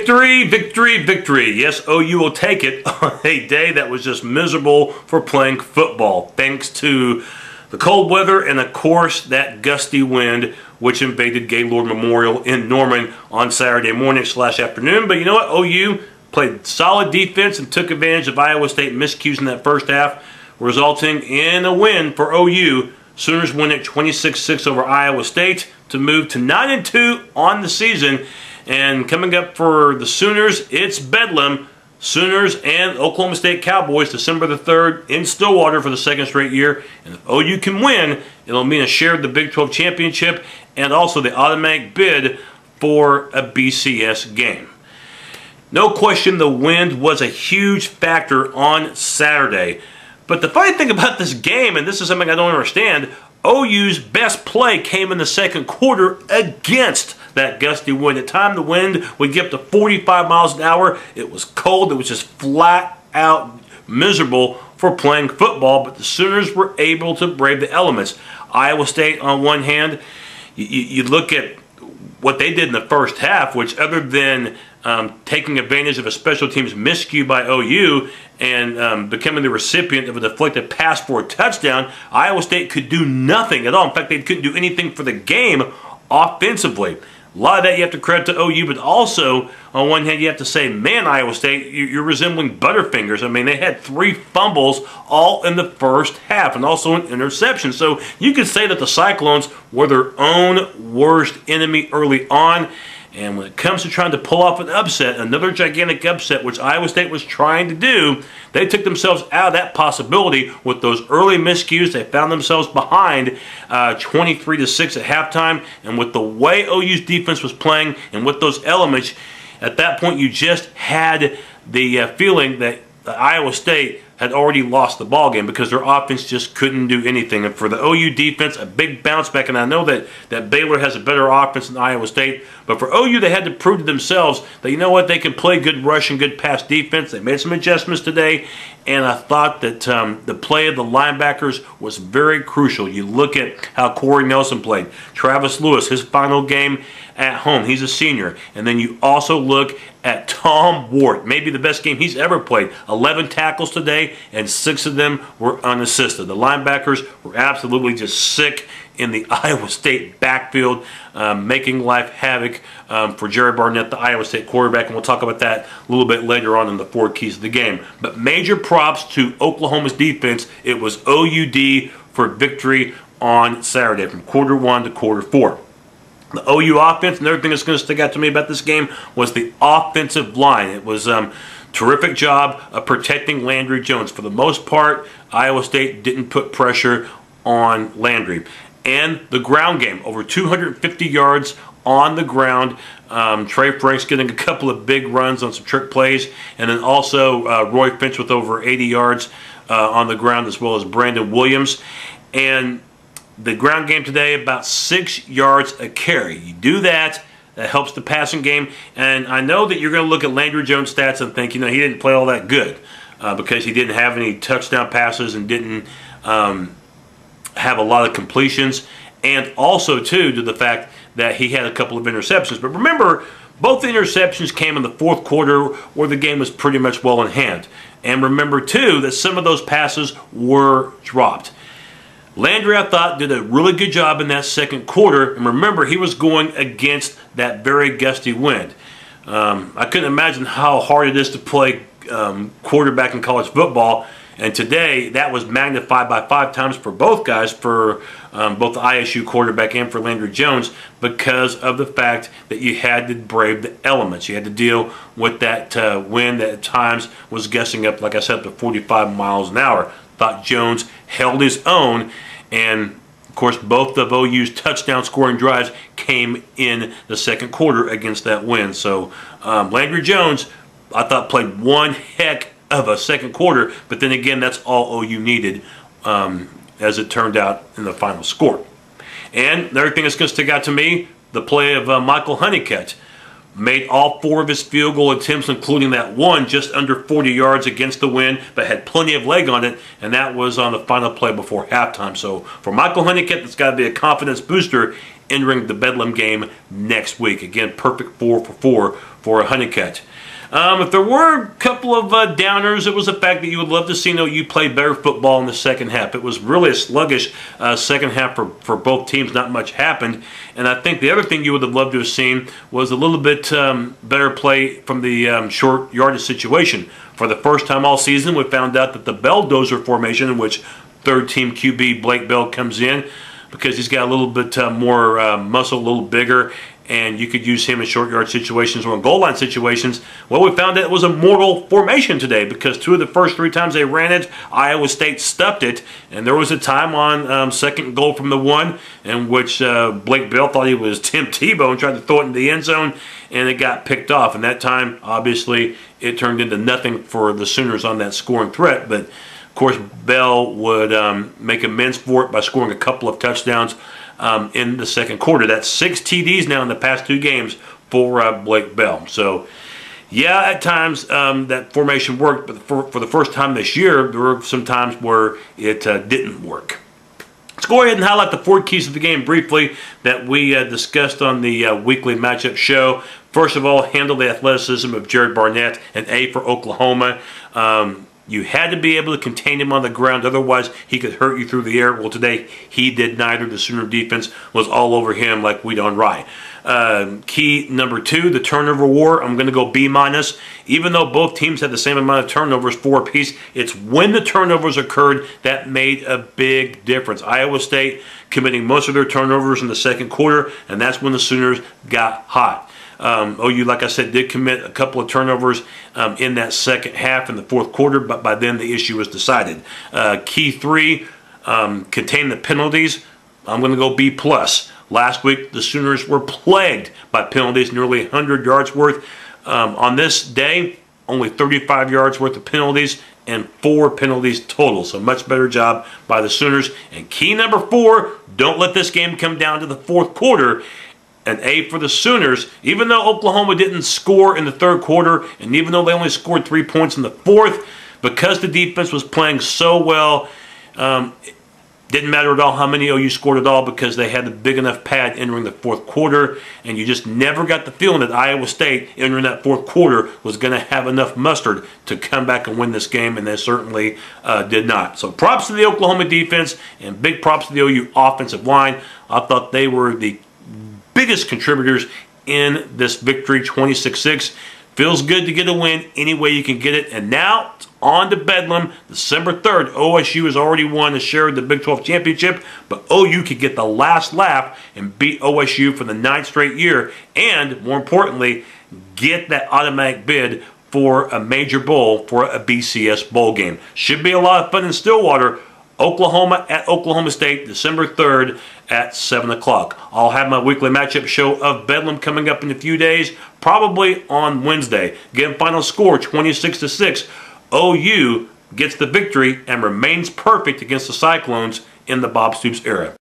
Victory, victory, victory. Yes, OU will take it on a day that was just miserable for playing football, thanks to the cold weather and, of course, that gusty wind which invaded Gaylord Memorial in Norman on Saturday morning/afternoon. But you know what? OU played solid defense and took advantage of Iowa State miscues in that first half, resulting in a win for OU. Sooners win at 26-6 over Iowa State to move to 9-2 on the season. And coming up for the Sooners, it's Bedlam. Sooners and Oklahoma State Cowboys, December the 3rd in Stillwater for the second straight year. And if OU can win, it'll mean a share of the Big 12 championship and also the automatic bid for a BCS game. No question the wind was a huge factor on Saturday. But the funny thing about this game, and this is something I don't understand, OU's best play came in the second quarter against that gusty wind. At times the wind would get up to 45 miles an hour. It was cold. It was just flat out miserable for playing football, but the Sooners were able to brave the elements. Iowa State, on one hand, you look at what they did in the first half, which other than taking advantage of a special teams miscue by OU and becoming the recipient of a deflected pass for a touchdown, Iowa State could do nothing at all. In fact, they couldn't do anything for the game offensively. A lot of that you have to credit to OU, but also, on one hand, you have to say, man, Iowa State, you're resembling Butterfingers. I mean, they had 3 fumbles all in the first half and also an interception. So you could say that the Cyclones were their own worst enemy early on. And when it comes to trying to pull off an upset, another gigantic upset, which Iowa State was trying to do, they took themselves out of that possibility with those early miscues. They found themselves behind 23-6 at halftime. And with the way OU's defense was playing and with those elements, at that point you just had the feeling that Iowa State had already lost the ballgame because their offense just couldn't do anything. And for the OU defense, a big bounce back. And I know that Baylor has a better offense than Iowa State. But for OU, they had to prove to themselves that, you know what, they can play good rush and good pass defense. They made some adjustments today. And I thought that the play of the linebackers was very crucial. You look at how Corey Nelson played. Travis Lewis, his final game at home. He's a senior. And then you also look at Tom Ward, maybe the best game he's ever played. 11 tackles today, and 6 of them were unassisted. The linebackers were absolutely just sick in the Iowa State backfield, making life havoc for Jerry Barnett, the Iowa State quarterback, and we'll talk about that a little bit later on in the 4 keys of the game. But major props to Oklahoma's defense. It was OUD for victory on Saturday from quarter 1 to quarter 4. The OU offense, and everything that's going to stick out to me about this game was the offensive line. It was terrific job of protecting Landry Jones. For the most part, Iowa State didn't put pressure on Landry. And the ground game, over 250 yards on the ground. Trey Franks getting a couple of big runs on some trick plays. And then also Roy Finch with over 80 yards on the ground, as well as Brandon Williams. And the ground game today, about 6 yards a carry. You do that, that helps the passing game. And I know that you're going to look at Landry Jones' stats and think, you know, he didn't play all that good because he didn't have any touchdown passes and didn't have a lot of completions. And also, too, to the fact that he had a couple of interceptions. But remember, both the interceptions came in the fourth quarter where the game was pretty much well in hand. And remember, too, that some of those passes were dropped. Landry, I thought, did a really good job in that second quarter. And remember, he was going against that very gusty wind. I couldn't imagine how hard it is to play quarterback in college football. And today, that was magnified by 5 times for both guys, for both the ISU quarterback and for Landry Jones, because of the fact that you had to brave the elements. You had to deal with that wind that at times was gusting up, like I said, up to 45 miles an hour. Thought Jones held his own, and of course both of OU's touchdown scoring drives came in the second quarter against that wind. So Landry Jones, I thought, played one heck of a second quarter, but then again, that's all OU needed as it turned out in the final score. And another thing that's going to stick out to me, the play of Michael Honeycutt. Made all 4 of his field goal attempts, including that one just under 40 yards against the wind, but had plenty of leg on it, and that was on the final play before halftime. So for Michael Honeycutt, that's got to be a confidence booster entering the Bedlam game next week. Again, perfect 4 for 4 for a Honeycutt. If there were a couple of downers, it was the fact that you would love to see OU play better football in the second half. It was really a sluggish second half for both teams. Not much happened. And I think the other thing you would have loved to have seen was a little bit better play from the short yardage situation. For the first time all season, we found out that the Belldozer formation, in which third-team QB Blake Bell comes in, because he's got a little bit more muscle, a little bigger, and you could use him in short yard situations or in goal line situations. Well, we found that it was a mortal formation today, because 2 of the first 3 times they ran it, Iowa State stuffed it, and there was a time on second goal from the 1 in which Blake Bell thought he was Tim Tebow and tried to throw it in the end zone, and it got picked off. And that time, obviously, it turned into nothing for the Sooners on that scoring threat. But of course, Bell would make amends for it by scoring a couple of touchdowns in the second quarter. That's 6 TDs now in the past 2 games for Blake Bell. So, yeah, at times that formation worked, but for the first time this year, there were some times where it didn't work. Let's go ahead and highlight the 4 keys of the game briefly that we discussed on the weekly matchup show. First of all, handle the athleticism of Jared Barnett, an A for Oklahoma. You had to be able to contain him on the ground, otherwise he could hurt you through the air. Well, today he did neither. The Sooner defense was all over him like we done right. Key number 2, the turnover war. I'm going to go B-. Even though both teams had the same amount of turnovers, 4 apiece, it's when the turnovers occurred that made a big difference. Iowa State committing most of their turnovers in the second quarter, and that's when the Sooners got hot. OU, like I said, did commit a couple of turnovers in that second half in the fourth quarter, but by then the issue was decided. Key 3, contain the penalties. I'm going to go B+. Last week, the Sooners were plagued by penalties, nearly 100 yards worth. On this day, only 35 yards worth of penalties and 4 penalties total. So much better job by the Sooners. And key number 4, don't let this game come down to the fourth quarter. An A for the Sooners. Even though Oklahoma didn't score in the third quarter, and even though they only scored 3 points in the fourth, because the defense was playing so well, it didn't matter at all how many OU scored at all, because they had a big enough pad entering the fourth quarter, and you just never got the feeling that Iowa State entering that fourth quarter was going to have enough mustard to come back and win this game, and they certainly did not. So props to the Oklahoma defense, and big props to the OU offensive line. I thought they were the biggest contributors in this victory, 26-6. Feels good to get a win any way you can get it. And now it's on to Bedlam, December 3rd. OSU has already won a share of the Big 12 championship, but OU could get the last laugh and beat OSU for the 9th straight year, and more importantly, get that automatic bid for a major bowl for a BCS bowl game. Should be a lot of fun in Stillwater. Oklahoma at Oklahoma State, December 3rd at 7 o'clock. I'll have my weekly matchup show of Bedlam coming up in a few days, probably on Wednesday. Again, final score 26-6. OU gets the victory and remains perfect against the Cyclones in the Bob Stoops era.